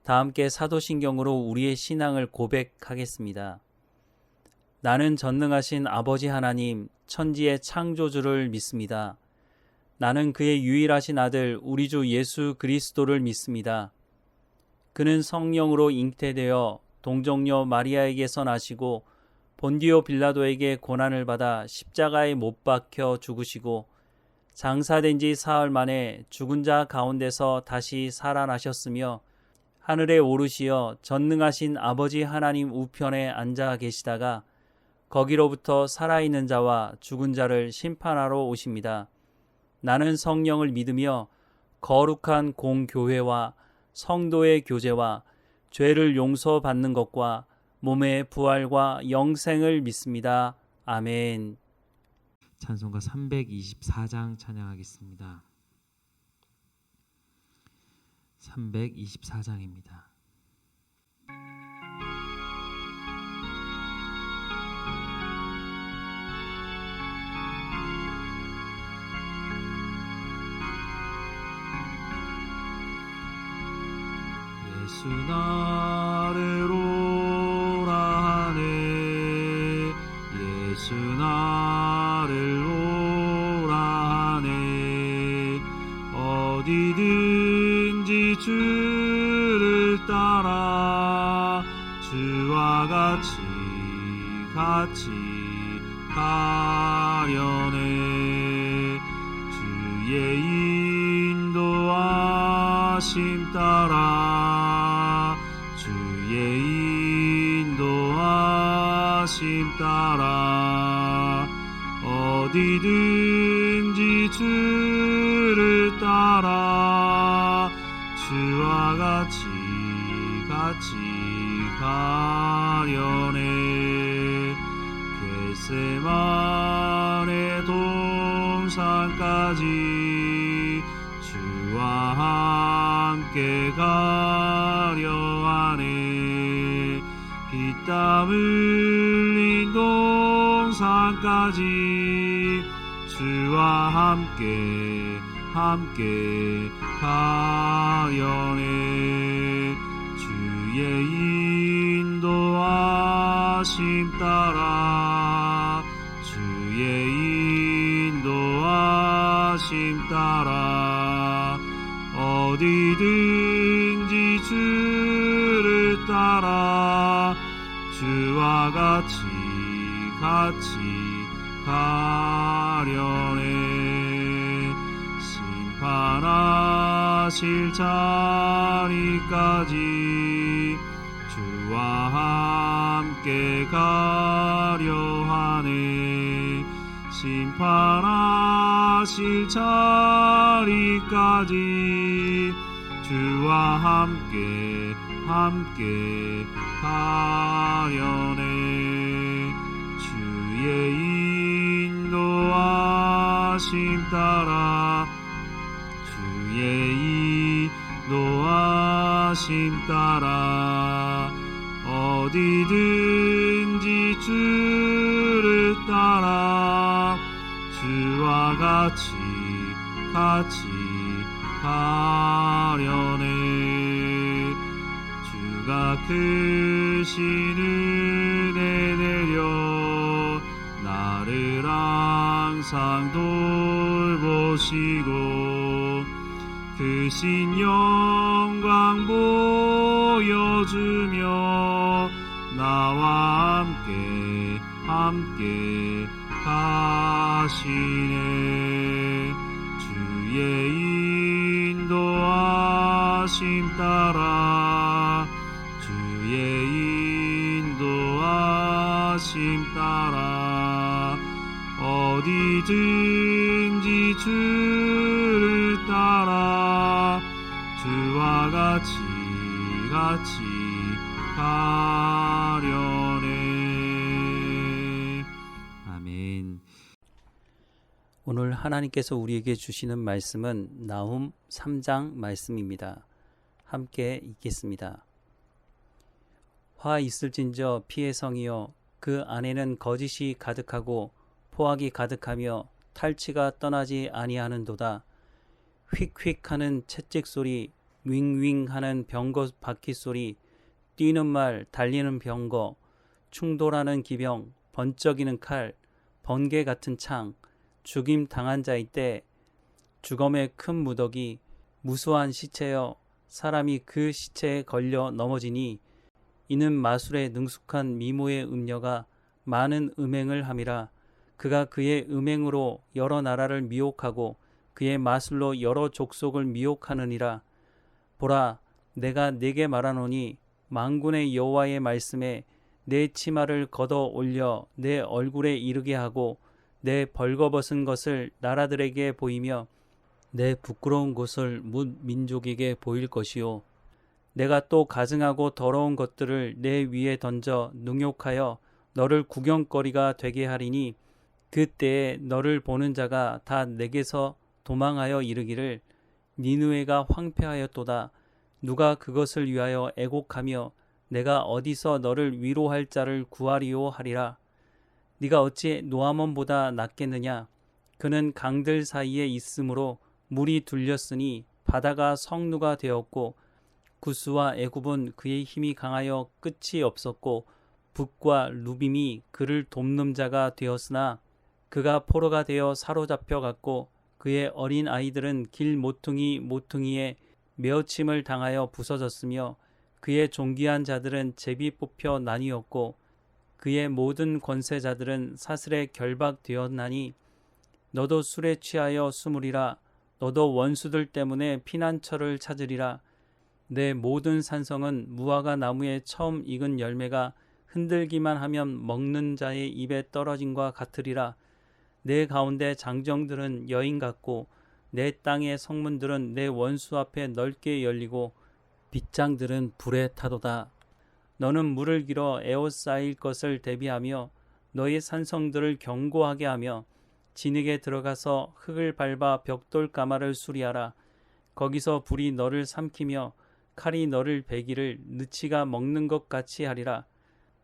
다 함께 사도신경으로 우리의 신앙을 고백하겠습니다. 나는 전능하신 아버지 하나님, 천지의 창조주를 믿습니다. 나는 그의 유일하신 아들 우리 주 예수 그리스도를 믿습니다. 그는 성령으로 잉태되어 동정녀 마리아에게서 나시고 본디오 빌라도에게 고난을 받아 십자가에 못 박혀 죽으시고 장사된 지 사흘 만에 죽은 자 가운데서 다시 살아나셨으며 하늘에 오르시어 전능하신 아버지 하나님 우편에 앉아 계시다가 거기로부터 살아있는 자와 죽은 자를 심판하러 오십니다. 나는 성령을 믿으며 거룩한 공교회와 성도의 교제와 죄를 용서받는 것과 몸의 부활과 영생을 믿습니다. 아멘. 찬송가 324장 찬양하겠습니다. 324장입니다. 예수 나를 오라 하네 예수 나를 오라 하네 어디든지 주를 따라 주와 같이 가려네 주의 인도하심 따라 주의 인도하심 따라 어디든지 주를 따라 주와 같이 가려네 겟세마네 동산까지 주와 함께 가려 하네 피땀 흘린 동산까지 주와 함께 가려네 주의 인도하심 따라 주의 인도하심 따라 어디든지 주를 따라 주와 같이 가려네 심판하실 자리까지 주와 함께 가려 하네 심판하실 자리까지 주와 함께 가려네 주의 인도하심 따라 주의 인도하심 따라 어디든지 주를 따라 주와 같이 가려네 주가 크신 은혜 내려 나를 항상 돌보시고 크신 영광 보여주며 나와 함께 가시네 주의 인도하심 따라 주의 인도하심 따라 어디든지 주를 따라 주와 같이 가려네. 아멘. 오늘 하나님께서 우리에게 주시는 말씀은 나훔 3장 말씀입니다. 함께 읽겠습니다. 화 있을진저 피의 성이여 그 안에는 거짓이 가득하고 포악이 가득하며 탈취가 떠나지 아니하는도다. 휙휙하는 채찍 소리 윙윙 하는 병거 바퀴 소리, 뛰는 말, 달리는 병거, 충돌하는 기병, 번쩍이는 칼, 번개 같은 창, 죽임 당한 자의 때, 주검의 큰 무더기, 무수한 시체여 사람이 그 시체에 걸려 넘어지니 이는 마술에 능숙한 미모의 음녀가 많은 음행을 함이라. 그가 그의 음행으로 여러 나라를 미혹하고 그의 마술로 여러 족속을 미혹하느니라. 보라, 내가 네게 말하노니 만군의 여호와의 말씀에 내 치마를 걷어 올려 내 얼굴에 이르게 하고 내 벌거벗은 것을 나라들에게 보이며 내 부끄러운 곳을 뭇 민족에게 보일 것이요. 내가 또 가증하고 더러운 것들을 내 위에 던져 능욕하여 너를 구경거리가 되게 하리니 그때에 너를 보는 자가 다 내게서 도망하여 이르기를 니느웨가 황폐하였도다. 누가 그것을 위하여 애곡하며 내가 어디서 너를 위로할 자를 구하리요 하리라. 네가 어찌 노아몬보다 낫겠느냐. 그는 강들 사이에 있으므로 물이 둘렸으니 바다가 성루가 되었고 구스와 애굽은 그의 힘이 강하여 끝이 없었고 북과 루빔이 그를 돕는 자가 되었으나 그가 포로가 되어 사로잡혀 갔고 그의 어린 아이들은 길 모퉁이에 메어침을 당하여 부서졌으며 그의 존귀한 자들은 제비 뽑혀 나뉘었고 그의 모든 권세자들은 사슬에 결박되었나니 너도 술에 취하여 숨으리라. 너도 원수들 때문에 피난처를 찾으리라. 내 모든 산성은 무화과 나무에 처음 익은 열매가 흔들기만 하면 먹는 자의 입에 떨어짐과 같으리라. 내 가운데 장정들은 여인 같고 내 땅의 성문들은 내 원수 앞에 넓게 열리고 빗장들은 불에 타도다. 너는 물을 길어 에워싸일 것을 대비하며 너의 산성들을 견고하게 하며 진흙에 들어가서 흙을 밟아 벽돌 가마를 수리하라. 거기서 불이 너를 삼키며 칼이 너를 베기를 느치가 먹는 것 같이 하리라.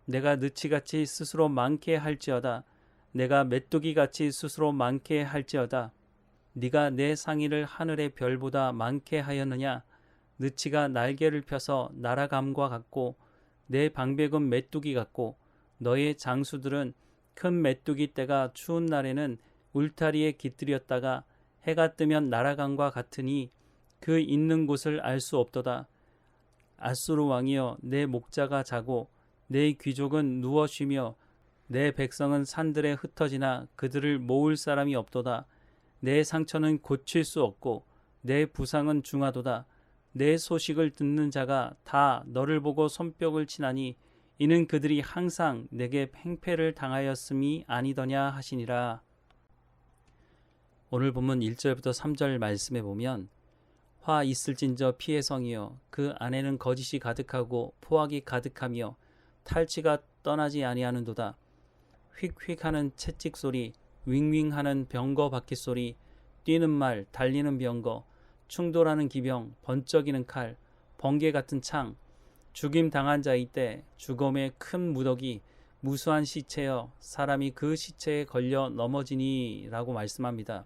내가 느치같이 스스로 많게 할지어다. 내가 메뚜기같이 스스로 많게 할지어다. 네가 내 상의를 하늘의 별보다 많게 하였느냐. 느치가 날개를 펴서 날아감과 같고 내 방백은 메뚜기 같고 너의 장수들은 큰 메뚜기 떼가 추운 날에는 울타리에 깃들였다가 해가 뜨면 날아감과 같으니 그 있는 곳을 알 수 없도다. 아수르 왕이여, 내 목자가 자고 내 귀족은 누워 쉬며 내 백성은 산들에 흩어지나 그들을 모을 사람이 없도다. 내 상처는 고칠 수 없고 내 부상은 중하도다. 내 소식을 듣는 자가 다 너를 보고 손뼉을 치나니 이는 그들이 항상 내게 팽패를 당하였음이 아니더냐 하시니라. 오늘 본문 1절부터 3절 말씀에 보면 화 있을진저 피의 성이여 그 안에는 거짓이 가득하고 포악이 가득하며 탈취가 떠나지 아니하는도다. 휙휙하는 채찍 소리, 윙윙하는 병거 바퀴 소리, 뛰는 말, 달리는 병거, 충돌하는 기병, 번쩍이는 칼, 번개 같은 창, 죽임 당한 자의 때, 주검의 큰 무더기, 무수한 시체여 사람이 그 시체에 걸려 넘어지니 라고 말씀합니다.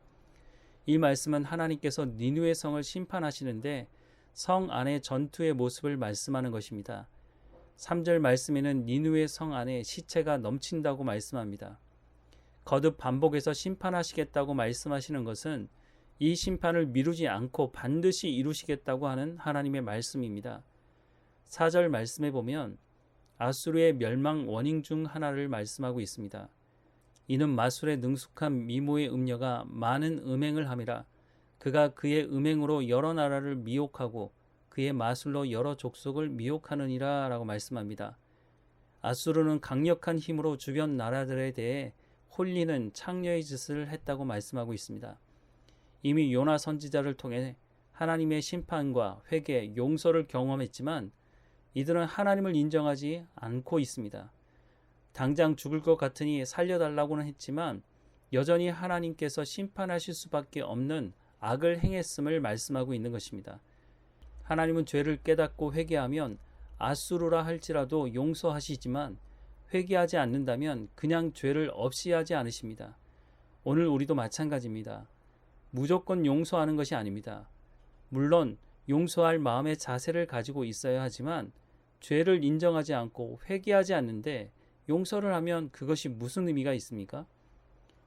이 말씀은 하나님께서 니느웨 성을 심판하시는데 성 안의 전투의 모습을 말씀하는 것입니다. 3절 말씀에는 니느웨 성 안에 시체가 넘친다고 말씀합니다. 거듭 반복해서 심판하시겠다고 말씀하시는 것은 이 심판을 미루지 않고 반드시 이루시겠다고 하는 하나님의 말씀입니다. 4절 말씀에 보면 아수르의 멸망 원인 중 하나를 말씀하고 있습니다. 이는 마술에 능숙한 미모의 음녀가 많은 음행을 함이라. 그가 그의 음행으로 여러 나라를 미혹하고 그의 마술로 여러 족속을 미혹하느니라 라고 말씀합니다. 아수르는 강력한 힘으로 주변 나라들에 대해 홀리는 창녀의 짓을 했다고 말씀하고 있습니다. 이미 요나 선지자를 통해 하나님의 심판과 회개, 용서를 경험했지만 이들은 하나님을 인정하지 않고 있습니다. 당장 죽을 것 같으니 살려달라고는 했지만 여전히 하나님께서 심판하실 수밖에 없는 악을 행했음을 말씀하고 있는 것입니다. 하나님은 죄를 깨닫고 회개하면 아수르라 할지라도 용서하시지만 회개하지 않는다면 그냥 죄를 없이 하지 않으십니다. 오늘 우리도 마찬가지입니다. 무조건 용서하는 것이 아닙니다. 물론 용서할 마음의 자세를 가지고 있어야 하지만 죄를 인정하지 않고 회개하지 않는데 용서를 하면 그것이 무슨 의미가 있습니까?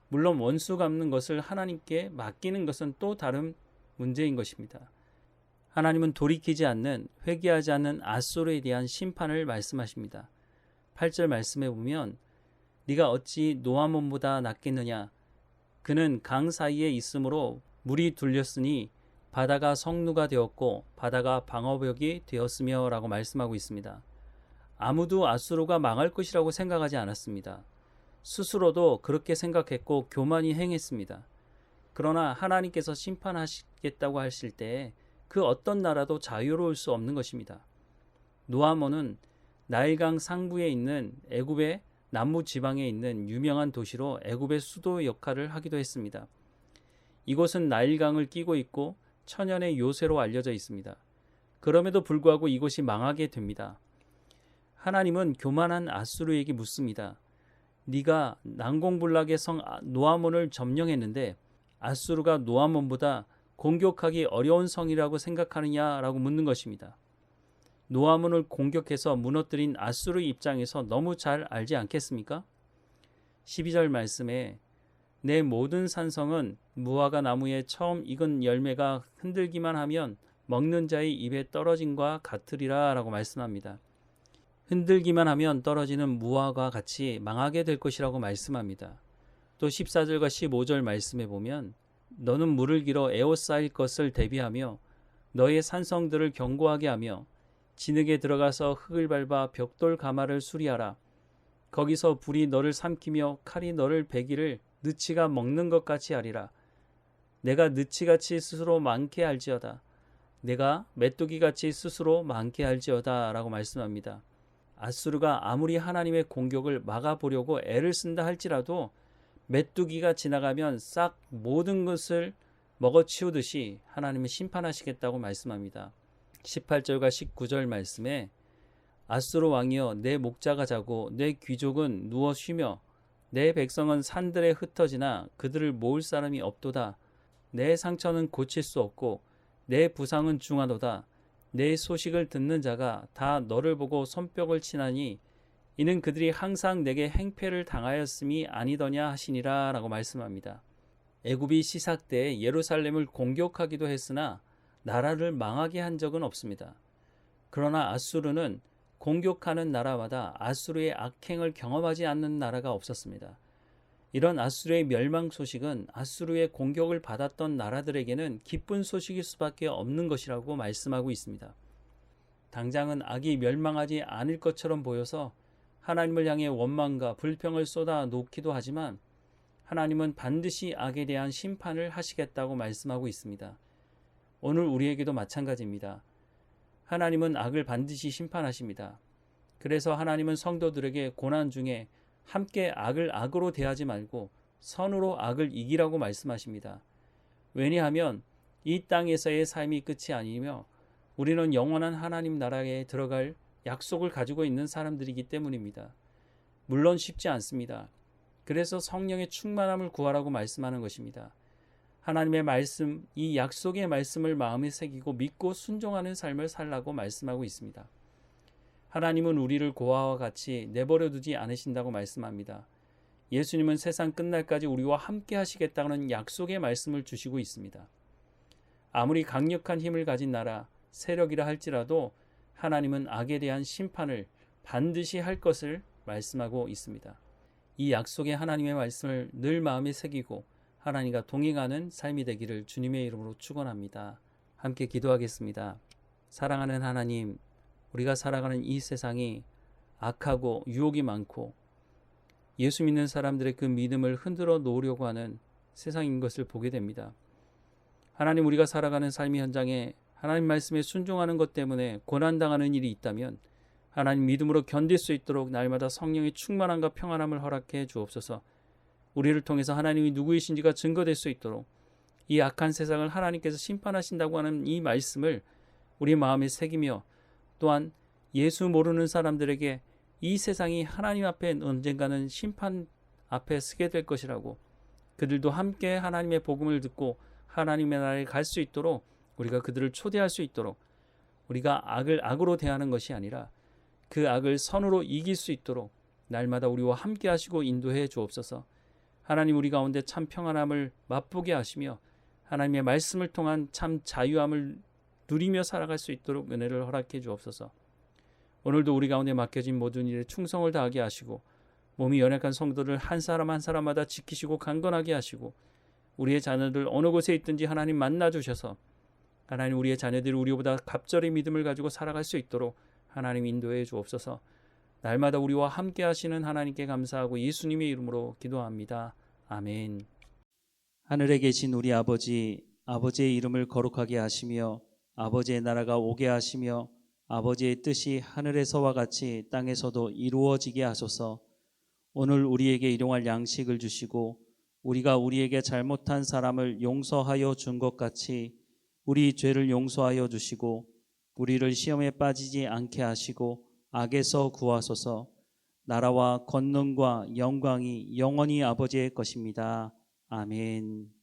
물론 원수 갚는 것을 하나님께 맡기는 것은 또 다른 문제인 것입니다. 하나님은 돌이키지 않는, 회개하지 않는 앗소르에 대한 심판을 말씀하십니다. 8절 말씀에 보면 네가 어찌 노아몬보다 낫겠느냐? 그는 강 사이에 있으므로 물이 둘렸으니 바다가 성루가 되었고 바다가 방어벽이 되었으며 라고 말씀하고 있습니다. 아무도 앗소르가 망할 것이라고 생각하지 않았습니다. 스스로도 그렇게 생각했고 교만히 행했습니다. 그러나 하나님께서 심판하시겠다고 하실 때 그 어떤 나라도 자유로울 수 없는 것입니다. 노아몬은 나일강 상부에 있는 애굽의 남부 지방에 있는 유명한 도시로 애굽의 수도 역할을 하기도 했습니다. 이곳은 나일강을 끼고 있고 천연의 요새로 알려져 있습니다. 그럼에도 불구하고 이곳이 망하게 됩니다. 하나님은 교만한 앗소르에게 묻습니다. 네가 난공불락의 성 노아몬을 점령했는데 앗소르가 노아몬보다 공격하기 어려운 성이라고 생각하느냐라고 묻는 것입니다. 노아몬을 공격해서 무너뜨린 앗소르 입장에서 너무 잘 알지 않겠습니까? 12절 말씀에 내 모든 산성은 무화과 나무에 처음 익은 열매가 흔들기만 하면 먹는 자의 입에 떨어짐과 같으리라 라고 말씀합니다. 흔들기만 하면 떨어지는 무화과 같이 망하게 될 것이라고 말씀합니다. 또 14절과 15절 말씀에 보면 너는 물을 길어 에워싸일 것을 대비하며 너의 산성들을 견고하게 하며 진흙에 들어가서 흙을 밟아 벽돌 가마를 수리하라. 거기서 불이 너를 삼키며 칼이 너를 베기를 느치가 먹는 것 같이 하리라. 내가 느치같이 스스로 많게 할지어다. 내가 메뚜기같이 스스로 많게 할지어다 라고 말씀합니다. 앗소르가 아무리 하나님의 공격을 막아보려고 애를 쓴다 할지라도 메뚜기가 지나가면 싹 모든 것을 먹어치우듯이 하나님은 심판하시겠다고 말씀합니다. 18절과 19절 말씀에 앗소르 왕이여 내 목자가 자고 내 귀족은 누워 쉬며 내 백성은 산들에 흩어지나 그들을 모을 사람이 없도다. 내 상처는 고칠 수 없고 내 부상은 중하도다. 내 소식을 듣는 자가 다 너를 보고 손뼉을 치나니 이는 그들이 항상 내게 행패를 당하였음이 아니더냐 하시니라 라고 말씀합니다. 애굽이 시삭 때 예루살렘을 공격하기도 했으나 나라를 망하게 한 적은 없습니다. 그러나 앗소르는 공격하는 나라마다 앗소르의 악행을 경험하지 않는 나라가 없었습니다. 이런 앗소르의 멸망 소식은 앗소르의 공격을 받았던 나라들에게는 기쁜 소식일 수밖에 없는 것이라고 말씀하고 있습니다. 당장은 악이 멸망하지 않을 것처럼 보여서 하나님을 향해 원망과 불평을 쏟아 놓기도 하지만 하나님은 반드시 악에 대한 심판을 하시겠다고 말씀하고 있습니다. 오늘 우리에게도 마찬가지입니다. 하나님은 악을 반드시 심판하십니다. 그래서 하나님은 성도들에게 고난 중에 함께 악을 악으로 대하지 말고 선으로 악을 이기라고 말씀하십니다. 왜냐하면 이 땅에서의 삶이 끝이 아니며 우리는 영원한 하나님 나라에 들어갈 약속을 가지고 있는 사람들이기 때문입니다. 물론 쉽지 않습니다. 그래서 성령의 충만함을 구하라고 말씀하는 것입니다. 하나님의 말씀, 이 약속의 말씀을 마음에 새기고 믿고 순종하는 삶을 살라고 말씀하고 있습니다. 하나님은 우리를 고아와 같이 내버려 두지 않으신다고 말씀합니다. 예수님은 세상 끝날까지 우리와 함께 하시겠다는 약속의 말씀을 주시고 있습니다. 아무리 강력한 힘을 가진 나라, 세력이라 할지라도 하나님은 악에 대한 심판을 반드시 할 것을 말씀하고 있습니다. 이 약속의 하나님의 말씀을 늘 마음에 새기고 하나님과 동행하는 삶이 되기를 주님의 이름으로 축원합니다. 함께 기도하겠습니다. 사랑하는 하나님, 우리가 살아가는 이 세상이 악하고 유혹이 많고 예수 믿는 사람들의 그 믿음을 흔들어 놓으려고 하는 세상인 것을 보게 됩니다. 하나님, 우리가 살아가는 삶의 현장에 하나님 말씀에 순종하는 것 때문에 고난당하는 일이 있다면 하나님 믿음으로 견딜 수 있도록 날마다 성령의 충만함과 평안함을 허락해 주옵소서. 우리를 통해서 하나님이 누구이신지가 증거될 수 있도록 이 악한 세상을 하나님께서 심판하신다고 하는 이 말씀을 우리 마음에 새기며 또한 예수 모르는 사람들에게 이 세상이 하나님 앞에 언젠가는 심판 앞에 서게 될 것이라고 그들도 함께 하나님의 복음을 듣고 하나님의 나라에 갈 수 있도록 우리가 그들을 초대할 수 있도록, 우리가 악을 악으로 대하는 것이 아니라 그 악을 선으로 이길 수 있도록 날마다 우리와 함께 하시고 인도해 주옵소서. 하나님, 우리 가운데 참 평안함을 맛보게 하시며 하나님의 말씀을 통한 참 자유함을 누리며 살아갈 수 있도록 은혜를 허락해 주옵소서. 오늘도 우리 가운데 맡겨진 모든 일에 충성을 다하게 하시고 몸이 연약한 성도들 한 사람 한 사람마다 지키시고 강건하게 하시고 우리의 자녀들 어느 곳에 있든지 하나님 만나 주셔서 하나님, 우리의 자녀들이 우리보다 갑절의 믿음을 가지고 살아갈 수 있도록 하나님 인도해 주옵소서. 날마다 우리와 함께 하시는 하나님께 감사하고 예수님의 이름으로 기도합니다. 아멘. 하늘에 계신 우리 아버지, 아버지의 이름을 거룩하게 하시며 아버지의 나라가 오게 하시며 아버지의 뜻이 하늘에서와 같이 땅에서도 이루어지게 하소서. 오늘 우리에게 일용할 양식을 주시고 우리가 우리에게 잘못한 사람을 용서하여 준 것 같이 우리 죄를 용서하여 주시고 우리를 시험에 빠지지 않게 하시고 악에서 구하소서. 나라와 권능과 영광이 영원히 아버지의 것입니다. 아멘.